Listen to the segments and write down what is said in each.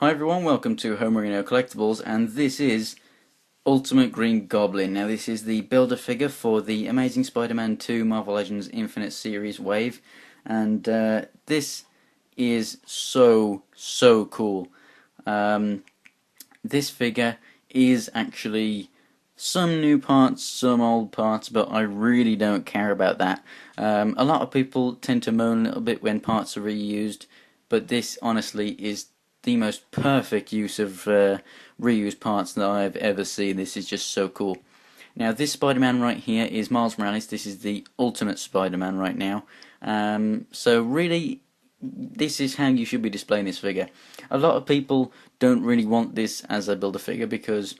Hi everyone, welcome to Homerino Collectibles, and this is Ultimate Green Goblin. Now this is the builder-figure for the Amazing Spider-Man 2 Marvel Legends Infinite Series wave, and this is so cool. This figure is actually some new parts, some old parts, but I really don't care about that. A lot of people tend to moan a little bit when parts are reused, but this honestly is the most perfect use of reused parts that I've ever seen. This is just so cool. Now this Spider-Man right here is Miles Morales. This is the Ultimate Spider-Man right now. So really, this is how you should be displaying this figure. A lot of people don't really want this as a build-a-figure because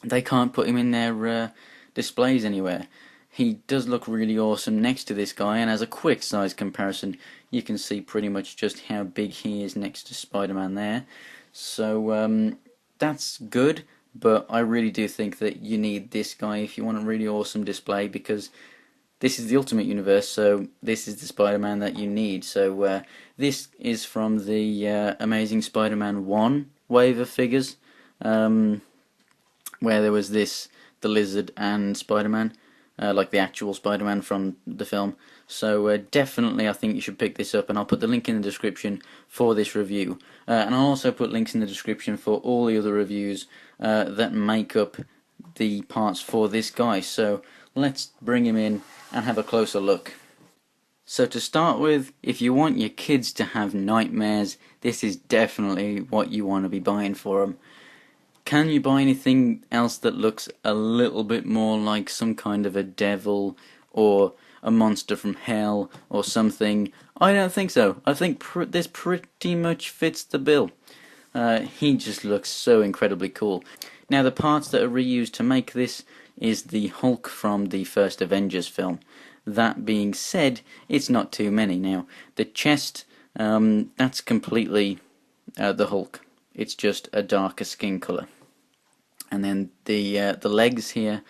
they can't put him in their displays anywhere. He does look really awesome next to this guy, and as a quick size comparison, you can see pretty much just how big he is next to Spider-Man there. So that's good, but I really do think that you need this guy if you want a really awesome display, because this is the Ultimate Universe, so this is the Spider-Man that you need. So this is from the Amazing Spider-Man 1 wave of figures, where there was the Lizard and Spider-Man, like the actual Spider-Man from the film. So definitely I think you should pick this up, and I'll put the link in the description for this review. And I'll also put links in the description for all the other reviews that make up the parts for this guy. So let's bring him in and have a closer look. So to start with, if you want your kids to have nightmares, this is definitely what you want to be buying for them. Can you buy anything else that looks a little bit more like some kind of a devil or a monster from hell or something? I don't think so. I think this pretty much fits the bill. He just looks so incredibly cool. Now the parts that are reused to make this is the Hulk from the first Avengers film. That being said, it's not too many. Now the chest, that's completely the Hulk. It's just a darker skin colour. And then the legs here,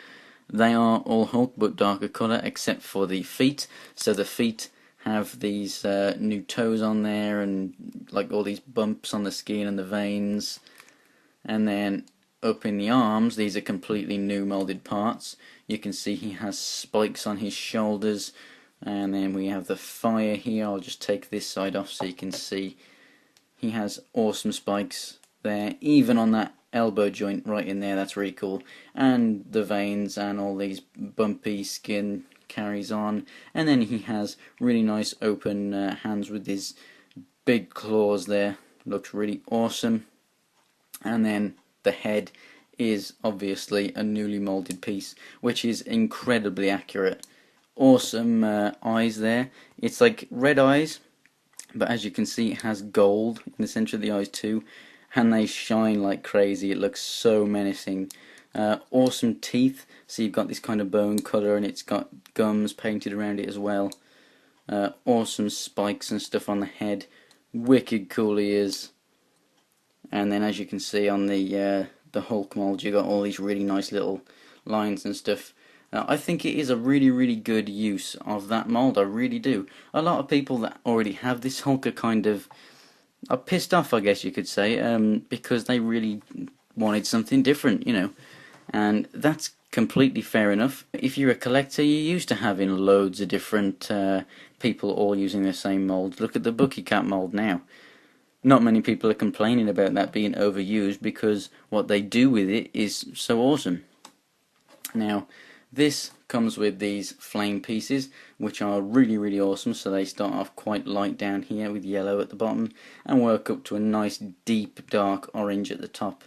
they are all Hulk but darker colour except for the feet. So the feet have these new toes on there and like all these bumps on the skin and the veins. And then up in the arms, these are completely new moulded parts. You can see he has spikes on his shoulders. And then we have the fire here. I'll just take this side off so you can see he has awesome spikes there, even on that elbow joint right in there. That's really cool. And the veins and all these bumpy skin carries on. And then he has really nice open hands with his big claws there. Looks really awesome. And then the head is obviously a newly molded piece, which is incredibly accurate. Awesome eyes there. It's like red eyes, but as you can see it has gold in the centre of the eyes too, and they shine like crazy. It looks so menacing. Awesome teeth, so you've got this kind of bone colour and it's got gums painted around it as well. Awesome spikes and stuff on the head. Wicked cool he is. And then as you can see on the Hulk mould, you got all these really nice little lines and stuff. I think it is a really good use of that mould, I really do. A lot of people that already have this Hulk are pissed off, I guess you could say, because they really wanted something different, you know. And that's completely fair enough. If you're a collector, you're used to having loads of different people all using the same mould. Look at the Bucky Cat mould now. Not many people are complaining about that being overused because what they do with it is so awesome. Now, this comes with these flame pieces, which are really awesome. So they start off quite light down here with yellow at the bottom and work up to a nice deep dark orange at the top.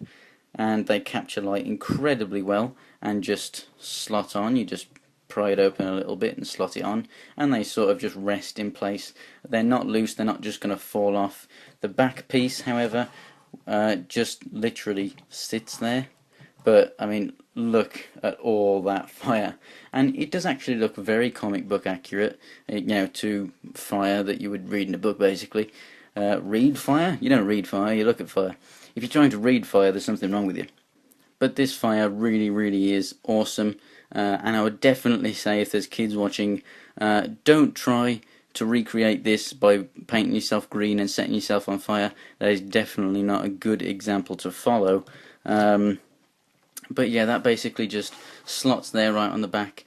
And they capture light incredibly well and just slot on. You just pry it open a little bit and slot it on, and they sort of just rest in place. They're not loose, they're not just going to fall off. The back piece, however, just literally sits there. But I mean, look at all that fire, and it does actually look very comic book accurate, you know, to fire that you would read in a book basically. Read fire? You don't read fire, you look at fire. If you're trying to read fire, there's something wrong with you. But this fire really is awesome, and I would definitely say if there's kids watching, don't try to recreate this by painting yourself green and setting yourself on fire, that is definitely not a good example to follow. But yeah, that basically just slots there right on the back.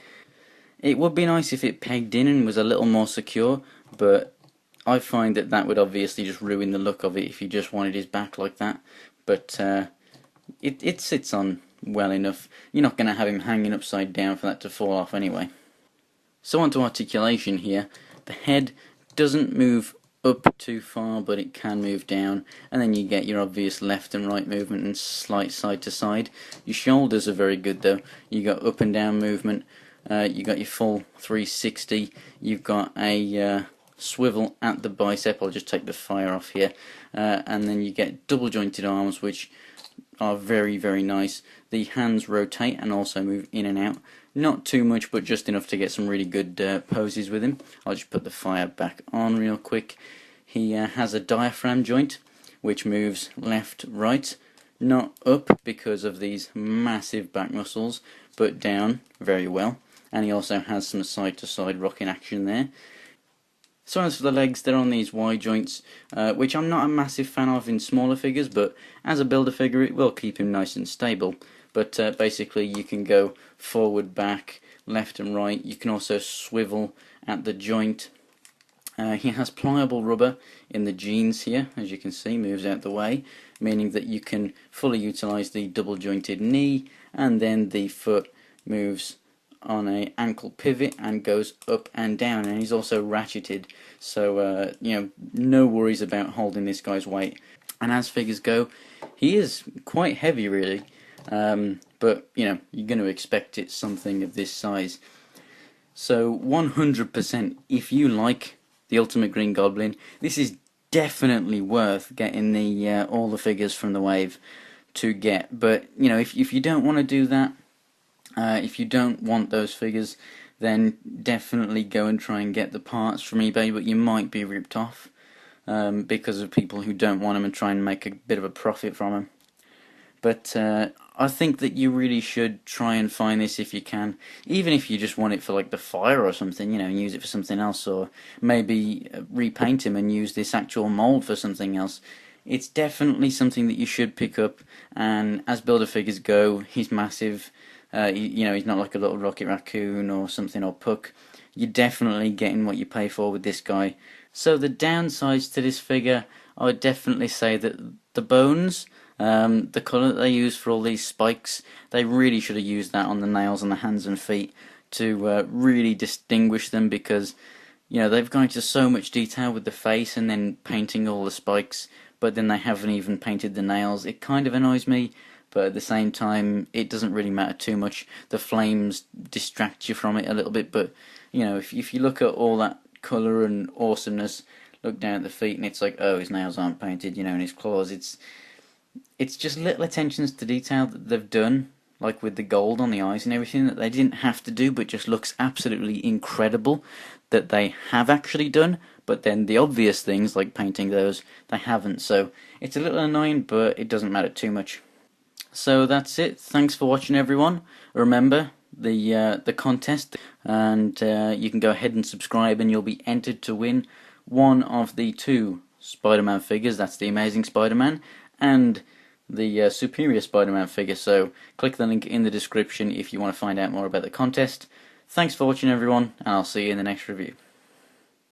It would be nice if it pegged in and was a little more secure, but I find that that would obviously just ruin the look of it if you just wanted his back like that. But it sits on well enough. You're not going to have him hanging upside down for that to fall off anyway. So on to articulation here. The head doesn't move up too far, but it can move down, and then you get your obvious left and right movement and slight side to side. Your shoulders are very good though. You got up and down movement. You got your full 360. You've got a swivel at the bicep. I'll just take the fire off here, and then you get double jointed arms, which are very, very nice. The hands rotate and also move in and out. Not too much, but just enough to get some really good poses with him. I'll just put the fire back on real quick. He has a diaphragm joint, which moves left, right, not up because of these massive back muscles, but down very well. And he also has some side-to-side rocking action there. So as for the legs, they're on these Y joints, which I'm not a massive fan of in smaller figures, but as a builder figure it will keep him nice and stable. But basically you can go forward, back, left and right. You can also swivel at the joint. He has pliable rubber in the jeans here, as you can see, moves out the way, meaning that you can fully utilise the double jointed knee, and then the foot moves on a ankle pivot and goes up and down, and he's also ratcheted, so no worries about holding this guy's weight. And as figures go, he is quite heavy really, but you're going to expect it something of this size. So 100%, if you like the Ultimate Green Goblin, this is definitely worth getting the all the figures from the wave to get. But if you don't want to do that, if you don't want those figures, then definitely go and try and get the parts from eBay, but you might be ripped off because of people who don't want them and try and make a bit of a profit from them. But I think that you really should try and find this if you can, even if you just want it for like the fire or something, and use it for something else, or maybe repaint him and use this actual mold for something else. It's definitely something that you should pick up, and as builder figures go, he's massive. He's not like a little Rocket Raccoon or something, or Puck. You're definitely getting what you pay for with this guy. So the downsides to this figure, I would definitely say that the bones, the colour that they use for all these spikes, they really should have used that on the nails on the hands and feet to really distinguish them, because they've gone into so much detail with the face and then painting all the spikes, but then they haven't even painted the nails. It kind of annoys me. But at the same time, it doesn't really matter too much. The flames distract you from it a little bit, but if you look at all that colour and awesomeness, look down at the feet and it's like, oh, his nails aren't painted, and his claws. It's just little attentions to detail that they've done, like with the gold on the eyes and everything, that they didn't have to do, but just looks absolutely incredible that they have actually done. But then the obvious things, like painting those, they haven't. So it's a little annoying, but it doesn't matter too much. So that's it. Thanks for watching, everyone. Remember the contest, and you can go ahead and subscribe, and you'll be entered to win one of the 2 Spider-Man figures. That's the Amazing Spider-Man and the Superior Spider-Man figure. So click the link in the description if you want to find out more about the contest. Thanks for watching, everyone, and I'll see you in the next review.